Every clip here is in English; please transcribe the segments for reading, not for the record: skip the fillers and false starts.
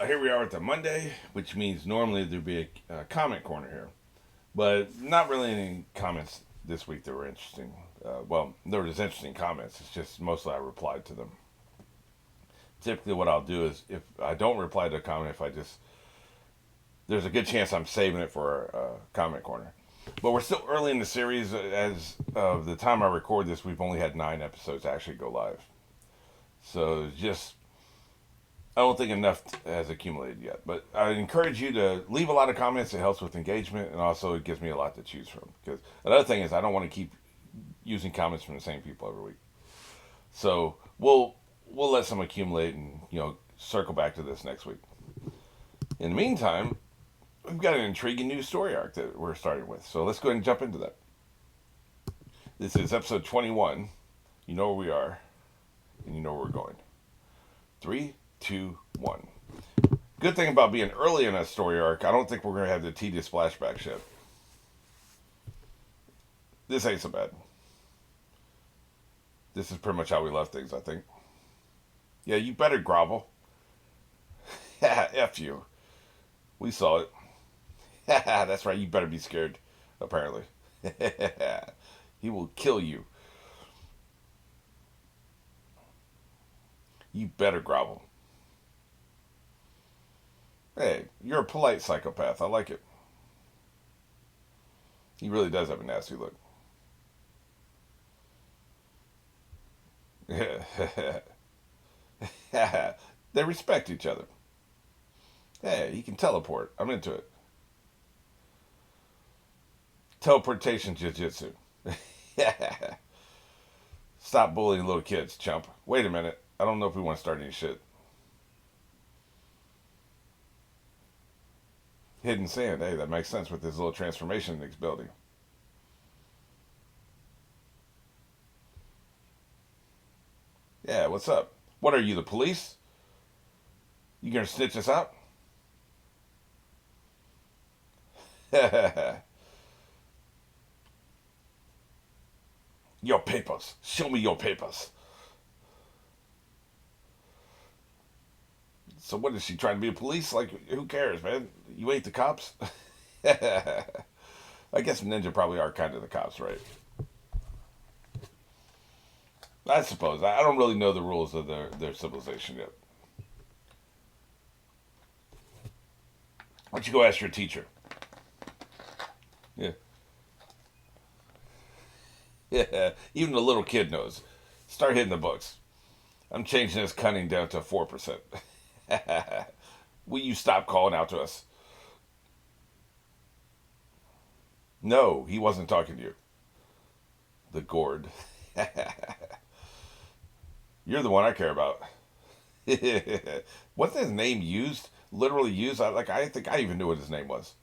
Here we are at the Monday, which means normally there'd be a comment corner here, but not really any comments this week that were interesting. Well, there were just interesting comments. It's just mostly I replied to them. Typically, what I'll do is if I don't reply to a comment, if I just there's a good chance I'm saving it for comment corner. But we're still early in the series. As of the time I record this, we've only had 9 episodes actually go live. So just I don't think enough has accumulated yet, but I encourage you to leave a lot of comments. It helps with engagement, and also it gives me a lot to choose from. Because another thing is, I don't want to keep using comments from the same people every week. So we'll let some accumulate, and circle back to this next week. In the meantime, we've got an intriguing new story arc that we're starting with. So let's go ahead and jump into that. This is episode 21. You know where we are, and you know where we're going. 3, 2, 1. Good thing about being early in a story arc, I don't think we're going to have the tedious flashback shit. This ain't so bad. This is pretty much how we left things, I think. Yeah, you better grovel. F you. We saw it. That's right, you better be scared, apparently. He will kill you. You better grovel. Hey, you're a polite psychopath. I like it. He really does have a nasty look. They respect each other. Hey, he can teleport. I'm into it. Teleportation jiu-jitsu. Stop bullying little kids, chump. Wait a minute. I don't know if we want to start any shit. Hidden sand. Hey, that makes sense with this little transformation in this building. Yeah, what's up? What are you, the police? You gonna snitch us out? Your papers. Show me your papers. So what is she trying to be a police? Like, who cares, man? You ain't the cops? I guess ninja probably are kind of the cops, right? I suppose. I don't really know the rules of their civilization yet. Why don't you go ask your teacher? Yeah. Yeah. Even the little kid knows. Start hitting the books. I'm changing this cunning down to 4%. Will you stop calling out to us? No, he wasn't talking to you. The gourd. You're the one I care about. What's his name used? Literally used? I think I even knew what his name was.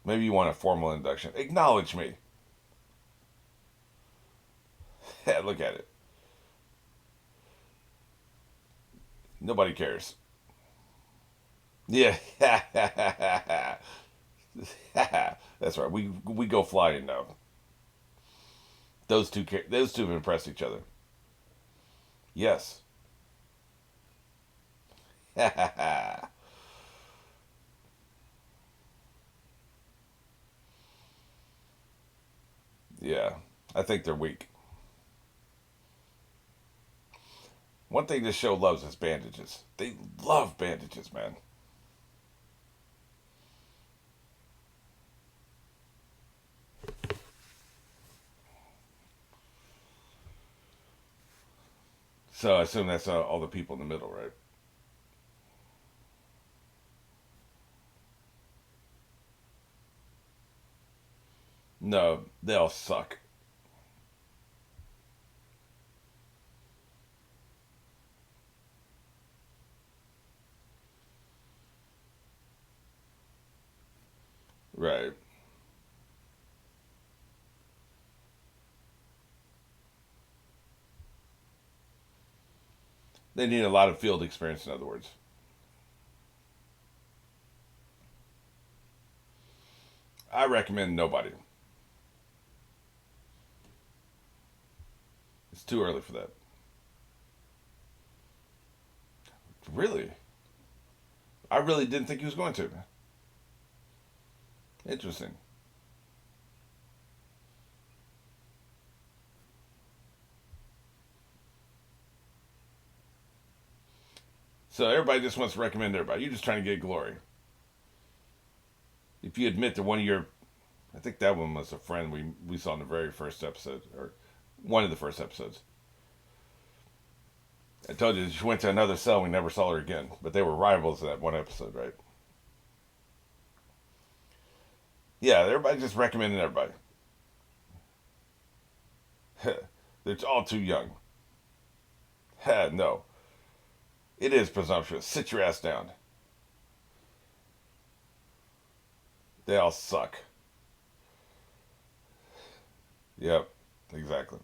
Maybe you want a formal induction. Acknowledge me. Look at it. Nobody cares. Yeah. That's right. We go flying now. Those two have impressed each other. Yes. Yeah. I think they're weak. One thing this show loves is bandages. They love bandages, man. So I assume that's all the people in the middle, right? No, they all suck. Right. They need a lot of field experience, in other words. I recommend nobody. It's too early for that. Really? I really didn't think he was going to. Interesting. So everybody just wants to recommend everybody. You're just trying to get glory. If you admit that one of your, I think that one was a friend we saw in the very first episode, or one of the first episodes. I told you she went to another cell. We never saw her again, but they were rivals in that one episode, right? Yeah, everybody just recommending everybody. They're all too young. No, it is presumptuous. Sit your ass down. They all suck. Yep, exactly.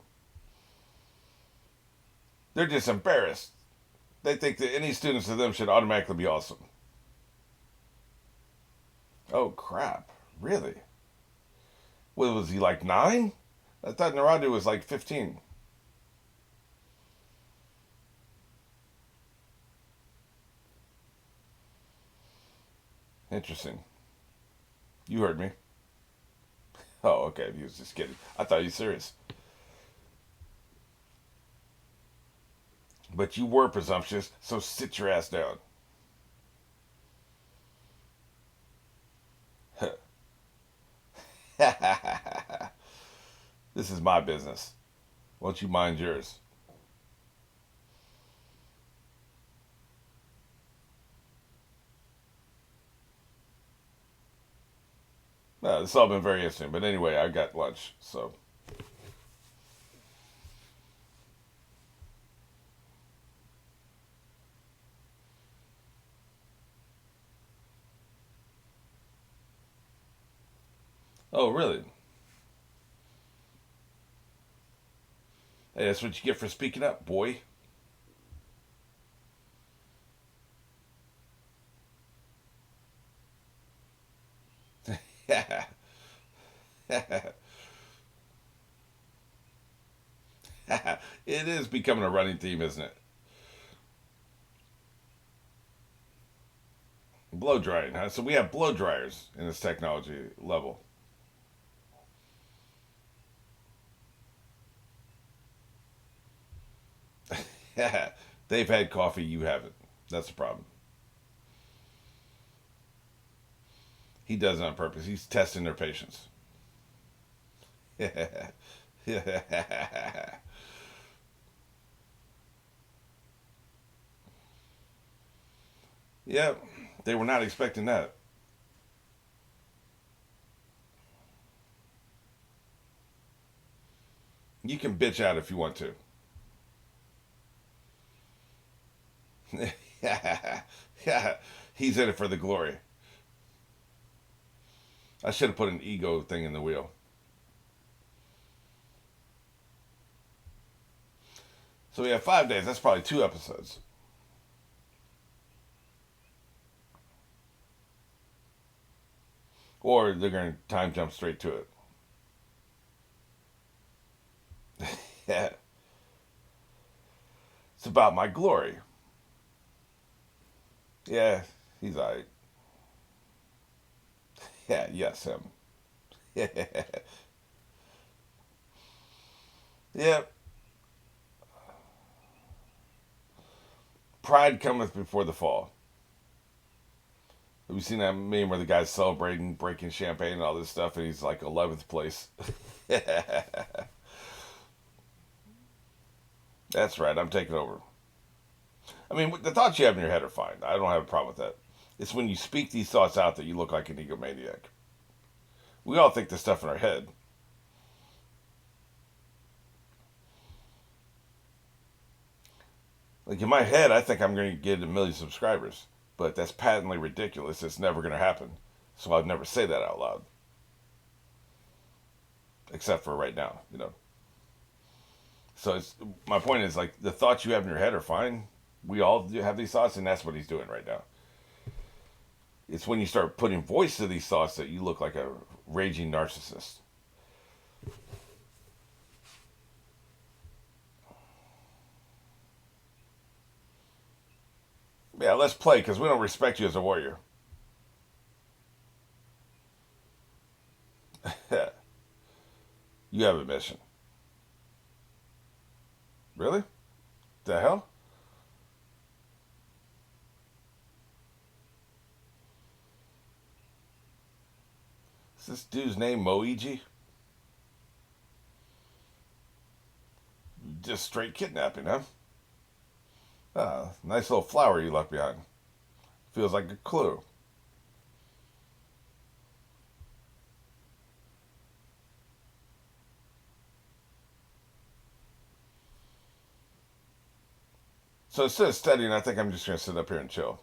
They're just embarrassed. They think that any students of them should automatically be awesome. Oh crap! Really? What was he like 9? I thought Naruto was like 15. Interesting. You heard me. Oh, okay. He was just kidding. I thought you were serious. But you were presumptuous, so sit your ass down. This is my business. Won't you mind yours? No, this has all been very interesting. But anyway, I got lunch, so. Oh, really? Hey, that's what you get for speaking up, boy. It is becoming a running theme, isn't it? Blow drying, huh? So we have blow dryers in this technology level. They've had coffee, you haven't. That's the problem. He does it on purpose. He's testing their patience. Yep, they were not expecting that. You can bitch out if you want to. Yeah, he's in it for the glory. I should have put an ego thing in the wheel. So we have 5 days. That's probably 2 episodes. Or they're going to time jump straight to it. Yeah. It's about my glory. Yeah, he's alright. Yeah, yes, him. Yeah. Pride cometh before the fall. Have you seen that meme where the guy's celebrating, breaking champagne and all this stuff, and he's like 11th place? That's right. I'm taking over. I mean, the thoughts you have in your head are fine. I don't have a problem with that. It's when you speak these thoughts out that you look like an egomaniac. We all think this stuff in our head. Like in my head, I think I'm going to get 1 million subscribers, but that's patently ridiculous. It's never going to happen. So I'd never say that out loud, except for right now, you know. So my point is like the thoughts you have in your head are fine. We all have these thoughts, and that's what he's doing right now. It's when you start putting voice to these thoughts that you look like a raging narcissist. Yeah, let's play because we don't respect you as a warrior. You have a mission. Really? The hell? Is this dude's name Moiji? Just straight kidnapping, huh? Ah, nice little flower you left behind. Feels like a clue. So instead of studying, I think I'm just going to sit up here and chill.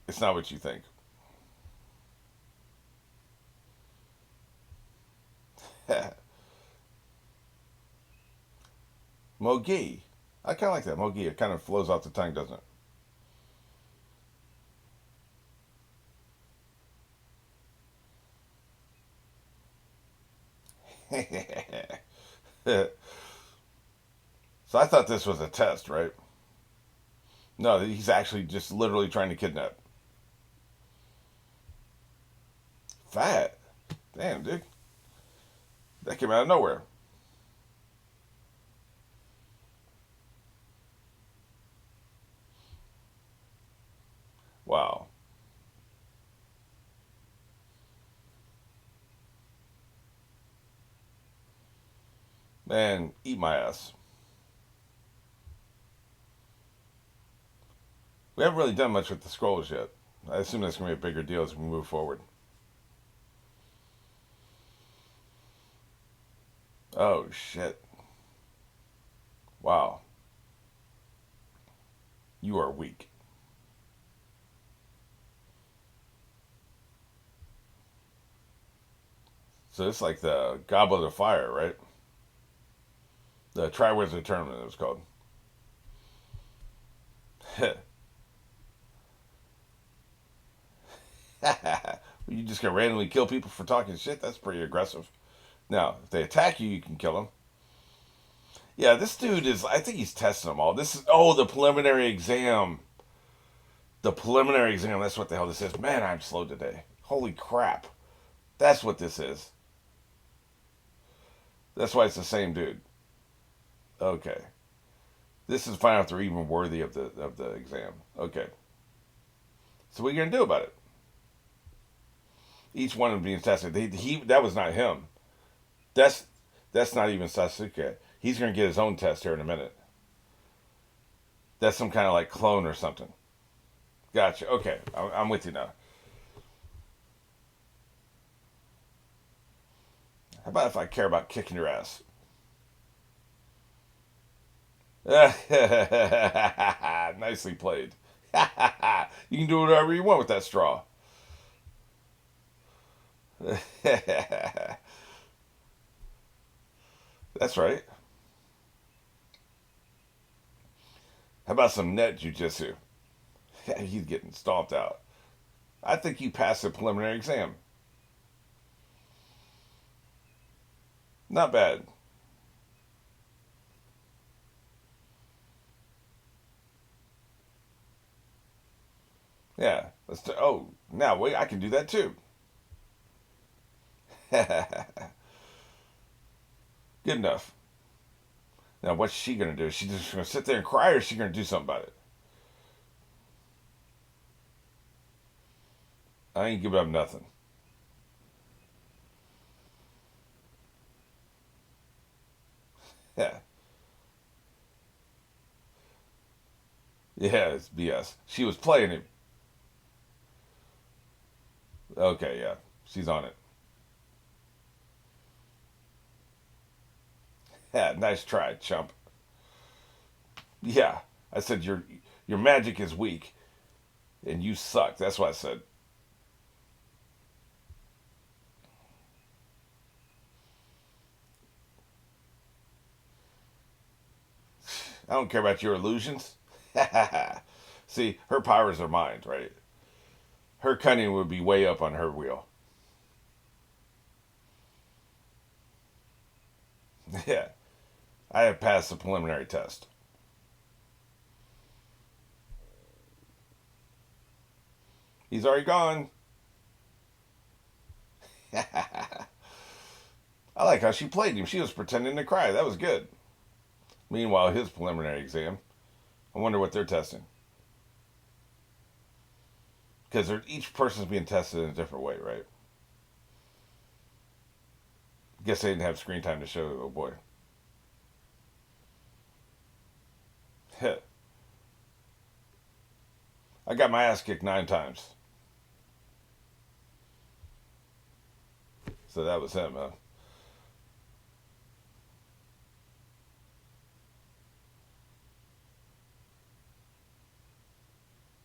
It's not what you think. Mogi. I kind of like that. Mogi. It kind of flows off the tongue, doesn't it? So I thought this was a test, right? No, he's actually just literally trying to kidnap. Fat. Damn, dude. That came out of nowhere. Wow. Man, eat my ass. We haven't really done much with the scrolls yet. I assume that's going to be a bigger deal as we move forward. Oh, shit. Wow. You are weak. So it's like the Goblet of Fire, right? The Triwizard Tournament, it was called. You just gonna randomly kill people for talking shit? That's pretty aggressive. Now, if they attack you, you can kill them. Yeah, this dude is. I think he's testing them all. This is. Oh, the preliminary exam. The preliminary exam. That's what the hell this is. Man, I'm slow today. Holy crap. That's what this is. That's why it's the same dude. Okay. This is find out if they're even worthy of the exam. Okay. So what are you gonna do about it? Each one of them being tested. He that was not him. That's that's not even Sasuke. He's gonna get his own test here in a minute. That's some kind of like clone or something. Gotcha. Okay, I'm with you now. How about if I care about kicking your ass? Nicely played. You can do whatever you want with that straw. That's right. How about some net jujitsu? He's getting stomped out. I think you passed the preliminary exam. Not bad. Yeah. Oh, now wait, I can do that too. Good enough. Now what's she gonna do? Is she just gonna sit there and cry, or is she gonna do something about it? I ain't giving up nothing. Yeah. Yeah, it's BS. She was playing it. Okay, yeah. She's on it. Yeah, nice try, chump. Yeah. I said your magic is weak and you suck. That's what I said. I don't care about your illusions. See, her powers are mind, right? Her cunning would be way up on her wheel. Yeah, I have passed the preliminary test. He's already gone. I like how she played him. She was pretending to cry. That was good. Meanwhile, his preliminary exam. I wonder what they're testing. Because each person's being tested in a different way, right? Guess they didn't have screen time to show. Oh boy. I got my ass kicked 9 times. So that was him, huh?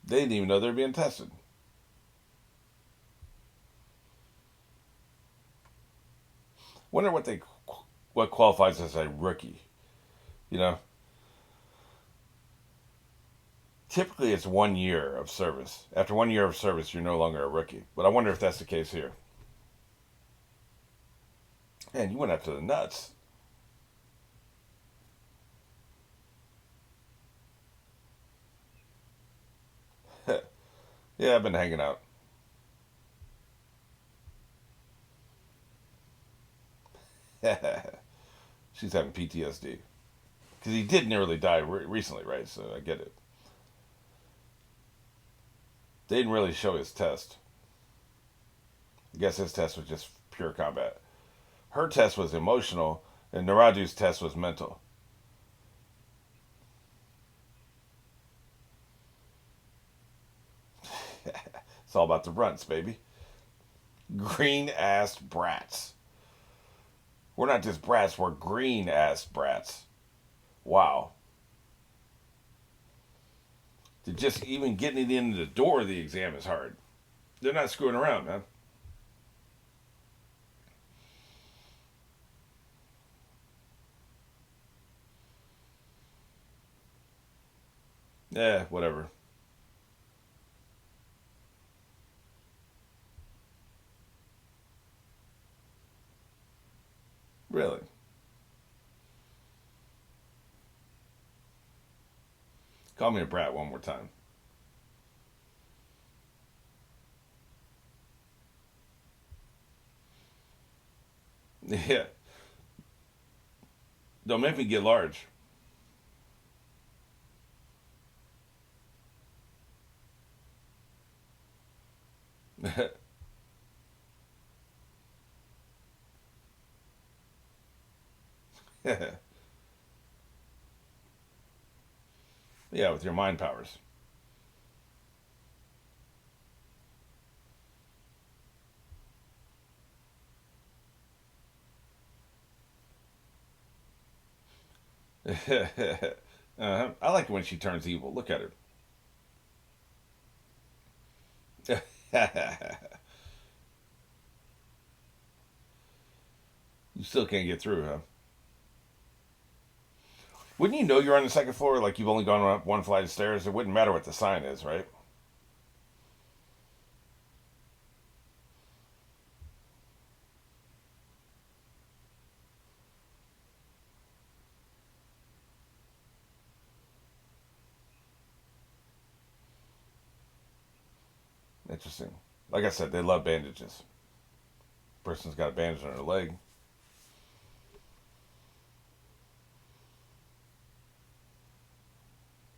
They didn't even know they were being tested. Wonder what qualifies as a rookie. You know, typically it's 1 year of service. After 1 year of service, you're no longer a rookie. But I wonder if that's the case here. Man, you went up to the nuts. Yeah, I've been hanging out. She's having PTSD because he did nearly die recently, right? So I get it. They didn't really show his test. I guess his test was just pure combat. Her test was emotional, and Naradu's test was mental. It's all about the runts, baby. Green ass brats. We're not just brats, we're green ass brats. Wow. To just even getting it into the door of the exam is hard. They're not screwing around, man. Yeah, whatever. Really. Call me a brat one more time. Yeah. Don't make me get large. Yeah, with your mind powers. I like when she turns evil. Look at her. You still can't get through, huh? Wouldn't you know you're on the second floor? Like you've only gone up one flight of stairs. It wouldn't matter what the sign is, right? Interesting. Like I said, they love bandages. Person's got a bandage on her leg.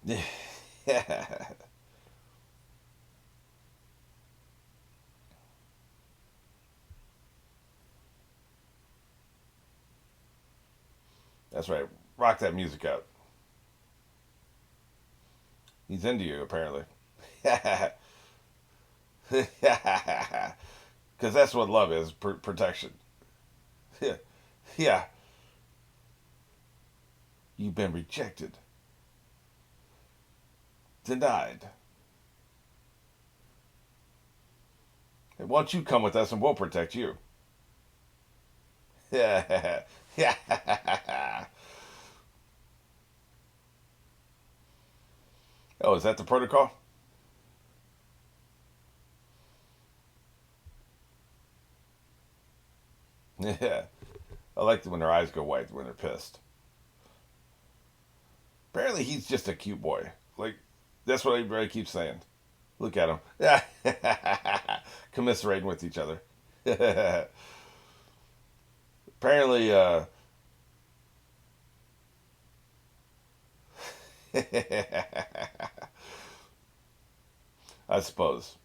Yeah. That's right. Rock that music out. He's into you, apparently. Because that's what love is protection. Yeah. Yeah. You've been rejected, denied. And why don't you come with us and we'll protect you? Yeah. Yeah. Oh, is that the protocol? Yeah. I like when their eyes go white when they're pissed. Apparently, he's just a cute boy. Like, that's what everybody keeps saying. Look at him. Yeah. Commiserating with each other. Apparently, I suppose.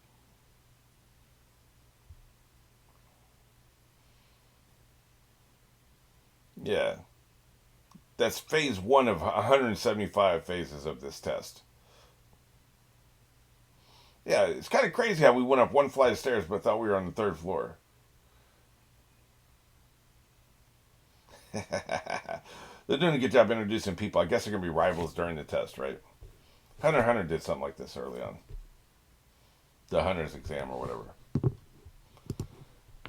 Yeah. That's phase one of 175 phases of this test. Yeah, it's kind of crazy how we went up one flight of stairs but thought we were on the third floor. They're doing a good job introducing people. I guess they're going to be rivals during the test, right? Hunter x Hunter did something like this early on. The Hunter's exam or whatever.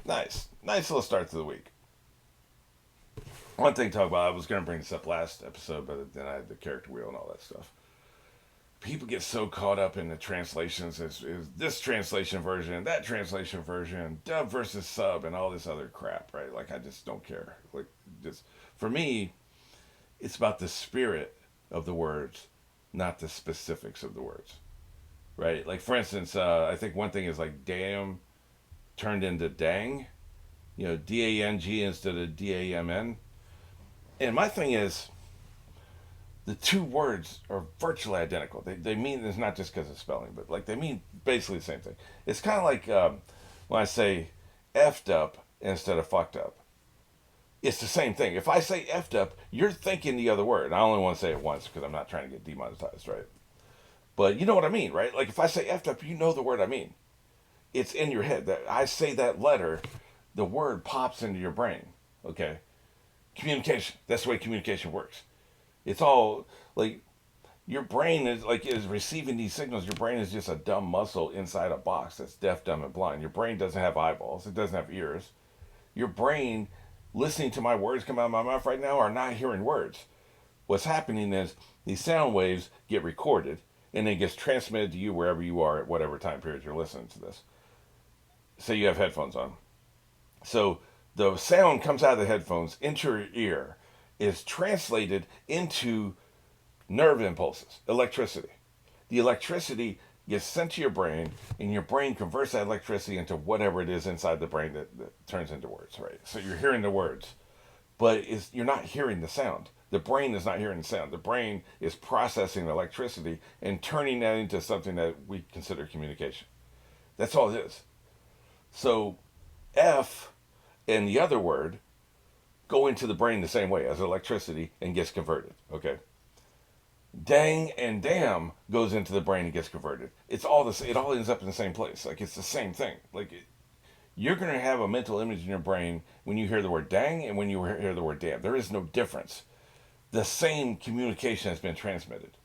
Nice. Nice little start to the week. One thing to talk about, I was going to bring this up last episode, but then I had the character wheel and all that stuff. People get so caught up in the translations is this translation version, that translation version, dub versus sub, and all this other crap, right? Like, I just don't care. Like, just for me, it's about the spirit of the words, not the specifics of the words, right? Like, for instance, I think one thing is like damn turned into dang, DANG instead of DAMN. And my thing is, the two words are virtually identical. They mean, it's not just because of spelling, but like they mean basically the same thing. It's kind of like when I say effed up instead of fucked up. It's the same thing. If I say effed up, you're thinking the other word. I only want to say it once because I'm not trying to get demonetized, right? But you know what I mean, right? Like if I say effed up, you know the word I mean. It's in your head. That I say that letter, the word pops into your brain. Okay? Communication. That's the way communication works. It's all like your brain is receiving these signals. Your brain is just a dumb muscle inside a box that's deaf, dumb, and blind. Your brain doesn't have eyeballs. It doesn't have ears. Your brain, listening to my words come out of my mouth right now, are not hearing words. What's happening is these sound waves get recorded and then gets transmitted to you wherever you are at whatever time period you're listening to this. Say you have headphones on. So the sound comes out of the headphones into your ear, is translated into nerve impulses, electricity. The electricity gets sent to your brain, and your brain converts that electricity into whatever it is inside the brain that turns into words, right? So you're hearing the words, but you're not hearing the sound. The brain is not hearing the sound. The brain is processing the electricity and turning that into something that we consider communication. That's all it is. So F and the other word go into the brain the same way as electricity and gets converted. Okay. Dang and damn goes into the brain and gets converted. It's all this. It all ends up in the same place. Like it's the same thing. You're going to have a mental image in your brain when you hear the word dang and when you hear the word damn. There is no difference. The same communication has been transmitted.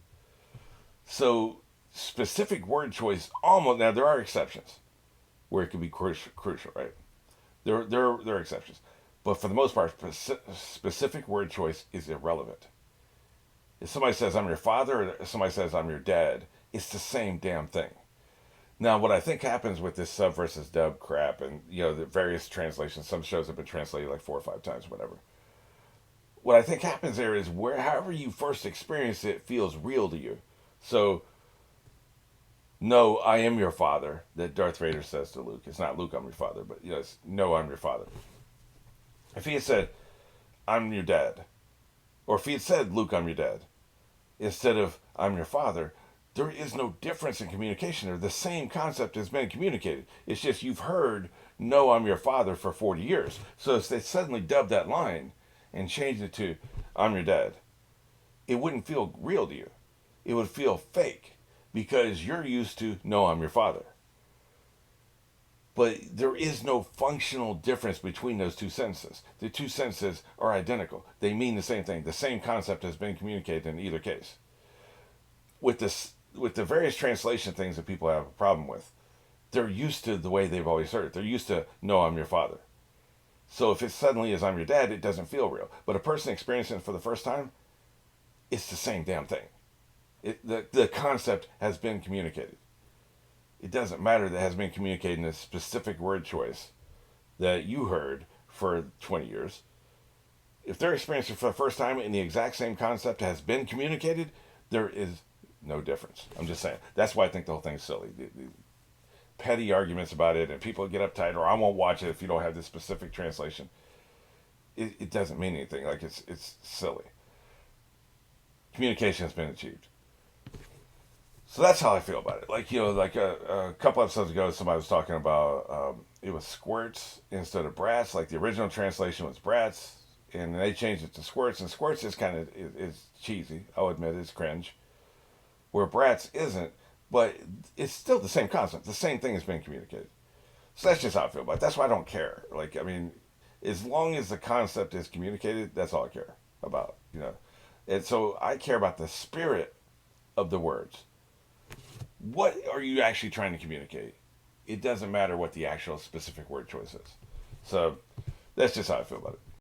So specific word choice almost, now there are exceptions where it can be crucial, right? There are exceptions. But for the most part, specific word choice is irrelevant. If somebody says, I'm your father, or if somebody says, I'm your dad, it's the same damn thing. Now, what I think happens with this sub versus dub crap and, the various translations, some shows have been translated like 4 or 5 times, whatever. What I think happens there is however you first experience it feels real to you. So, no, I am your father, that Darth Vader says to Luke. It's not Luke, I'm your father, but it's no, I'm your father. If he had said, I'm your dad, or if he had said, Luke, I'm your dad, instead of, I'm your father, there is no difference in communication. Or the same concept has been communicated. It's just you've heard, no, I'm your father for 40 years. So if they suddenly dubbed that line and changed it to, I'm your dad, it wouldn't feel real to you. It would feel fake because you're used to, no, I'm your father. But there is no functional difference between those two sentences. The two sentences are identical. They mean the same thing. The same concept has been communicated in either case. With the various translation things that people have a problem with, they're used to the way they've always heard it. They're used to, no, I'm your father. So if it suddenly is, I'm your dad, it doesn't feel real. But a person experiencing it for the first time, it's the same damn thing. The concept has been communicated. It doesn't matter that it has been communicated in a specific word choice that you heard for 20 years. If they're experiencing it for the first time and the exact same concept has been communicated, there is no difference. I'm just saying. That's why I think the whole thing's silly. The petty arguments about it, and people get uptight, or I won't watch it if you don't have this specific translation. It doesn't mean anything. Like it's silly. Communication has been achieved. So that's how I feel about it. Like like a couple episodes ago, somebody was talking about it was squirts instead of brats. Like the original translation was brats, and they changed it to squirts. And squirts is kind of is cheesy. I'll admit it's cringe. Where brats isn't, but it's still the same concept. The same thing has been communicated. So that's just how I feel about it. That's why I don't care. Like I mean, as long as the concept is communicated, that's all I care about. And so I care about the spirit of the words. What are you actually trying to communicate? It doesn't matter what the actual specific word choice is. So that's just how I feel about it.